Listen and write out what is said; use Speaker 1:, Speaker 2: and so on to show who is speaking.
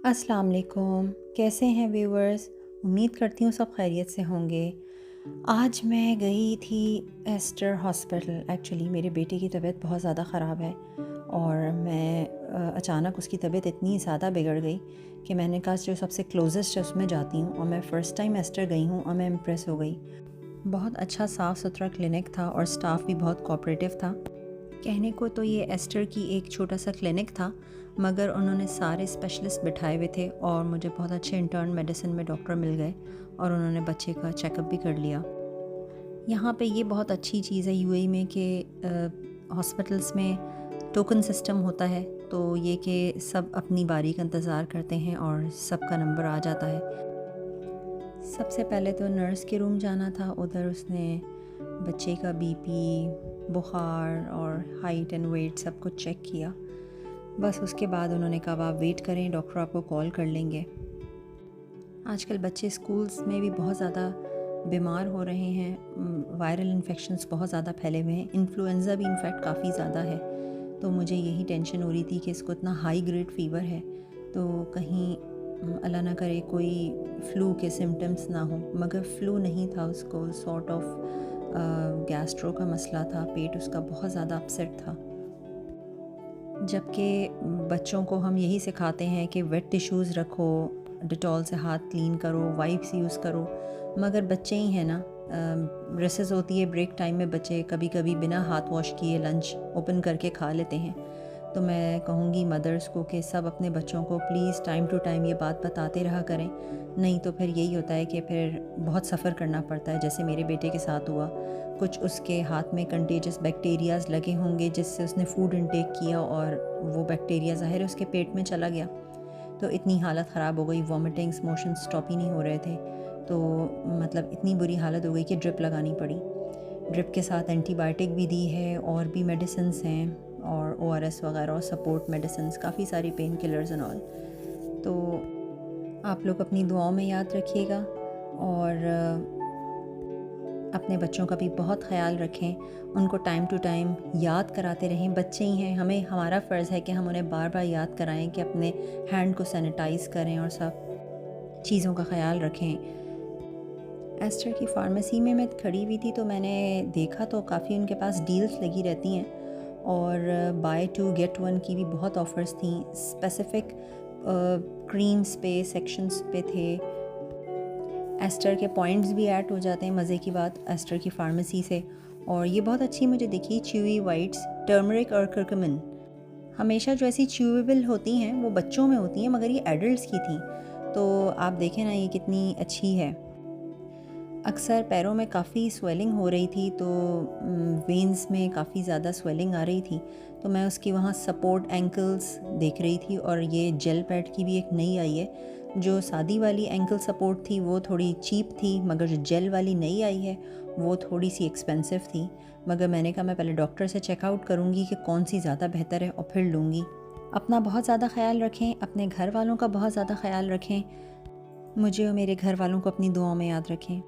Speaker 1: अस्सलाम वालेकुम, कैसे हैं व्यूअर्स। उम्मीद करती हूँ सब खैरियत से होंगे। आज मैं गई थी एस्टर हॉस्पिटल। एक्चुअली मेरे बेटे की तबीयत बहुत ज़्यादा ख़राब है और मैं अचानक उसकी तबीयत इतनी ज़्यादा बिगड़ गई कि मैंने कहा जो सबसे क्लोजेस्ट है उसमें जाती हूँ। और मैं फ़र्स्ट टाइम एस्टर गई हूँ और मैं इम्प्रेस हो गई। बहुत अच्छा साफ़ सुथरा क्लिनिक था और स्टाफ भी बहुत कोऑपरेटिव था। कहने को तो ये एस्टर की एक छोटा सा क्लिनिक था, मगर उन्होंने सारे स्पेशलिस्ट बिठाए हुए थे और मुझे बहुत अच्छे इंटर्न मेडिसिन में डॉक्टर मिल गए और उन्होंने बच्चे का चेकअप भी कर लिया। यहाँ पे ये बहुत अच्छी चीज़ है यूएई में कि हॉस्पिटल्स में टोकन सिस्टम होता है, तो ये कि सब अपनी बारी का इंतज़ार करते हैं और सबका नंबर आ जाता है। सबसे पहले तो नर्स के रूम जाना था, उधर उसने बच्चे का बीपी, बुखार और हाइट एंड वेट सब कुछ चेक किया। बस उसके बाद उन्होंने कहा आप वेट करें, डॉक्टर आपको कॉल कर लेंगे। आजकल बच्चे स्कूल्स में भी बहुत ज़्यादा बीमार हो रहे हैं, वायरल इन्फेक्शंस बहुत ज़्यादा फैले हुए हैं, इन्फ्लुएंज़ा भी इनफैक्ट काफ़ी ज़्यादा है। तो मुझे यही टेंशन हो रही थी कि इसको इतना हाई ग्रेड फ़ीवर है, तो कहीं अल्लाह ना करे कोई फ़्लू के सिम्टम्स ना हो। मगर फ़्लू नहीं था, उसको सॉर्ट ऑफ गैस्ट्रो का मसला था, पेट उसका बहुत ज़्यादा अपसेट था। जबकि बच्चों को हम यही सिखाते हैं कि वेट टिश्यूज़ रखो, डिटॉल से हाथ क्लीन करो, वाइप्स यूज़ करो, मगर बच्चे ही हैं ना। रेसेस होती है, ब्रेक टाइम में बच्चे कभी कभी बिना हाथ वॉश किए लंच ओपन करके खा लेते हैं। तो मैं कहूँगी मदर्स को कि सब अपने बच्चों को प्लीज़ टाइम टू टाइम ये बात बताते रहा करें, नहीं तो फिर यही होता है कि फिर बहुत सफ़र करना पड़ता है। जैसे मेरे बेटे के साथ हुआ, कुछ उसके हाथ में कंटेजियस बैक्टीरियाज़ लगे होंगे जिससे उसने फूड इनटेक किया और वो बैक्टीरिया ज़ाहिर है उसके पेट में चला गया। तो इतनी हालत ख़राब हो गई, वॉमिटिंग्स, मोशन स्टॉप ही नहीं हो रहे थे। तो मतलब इतनी बुरी हालत हो गई कि ड्रिप लगानी पड़ी। ड्रिप के साथ एंटीबायोटिक भी दी है और भी मेडिसिन्स हैं और ओआरएस वगैरह और सपोर्ट मेडिसिन्स, काफ़ी सारी पेन किलर्स एंड ऑल। तो आप लोग अपनी दुआओं में याद रखिएगा और अपने बच्चों का भी बहुत ख़याल रखें, उनको टाइम टू टाइम याद कराते रहें। बच्चे ही हैं, हमें हमारा फ़र्ज़ है कि हम उन्हें बार बार याद कराएं कि अपने हैंड को सैनिटाइज़ करें और सब चीज़ों का ख़याल रखें। एस्टर की फार्मेसी में मैं खड़ी हुई थी तो मैंने देखा तो काफ़ी उनके पास डील्स लगी रहती हैं और बाय टू गेट वन की भी बहुत ऑफ़र्स थी। स्पेसिफ़िक क्रीम्स पे, सेक्शंस पे थे। एस्टर के पॉइंट्स भी ऐड हो जाते हैं, मज़े की बात, एस्टर की फार्मेसी से। और ये बहुत अच्छी मुझे दिखी, च्यूई वाइट्स, टर्मरिक और कर्कमिन। हमेशा जो ऐसी च्यूएबल होती हैं वो बच्चों में होती हैं, मगर ये एडल्ट्स की थी। तो आप देखें ना ये कितनी अच्छी है। अक्सर पैरों में काफ़ी स्वेलिंग हो रही थी, तो वेन्स में काफ़ी ज़्यादा स्वेलिंग आ रही थी, तो मैं उसकी वहाँ सपोर्ट एंकल्स देख रही थी। और ये जेल पैड की भी एक नई आई है। जो सादी वाली एंकल सपोर्ट थी वो थोड़ी चीप थी, मगर जो जेल वाली नई आई है वो थोड़ी सी एक्सपेंसिव थी। मगर मैंने कहा मैं पहले डॉक्टर से चेकआउट करूँगी कि कौन सी ज़्यादा बेहतर है और फिर लूँगी। अपना बहुत ज़्यादा ख्याल रखें, अपने घर वालों का बहुत ज़्यादा ख्याल रखें। मुझे और मेरे घर वालों को अपनी दुआओं में याद रखें।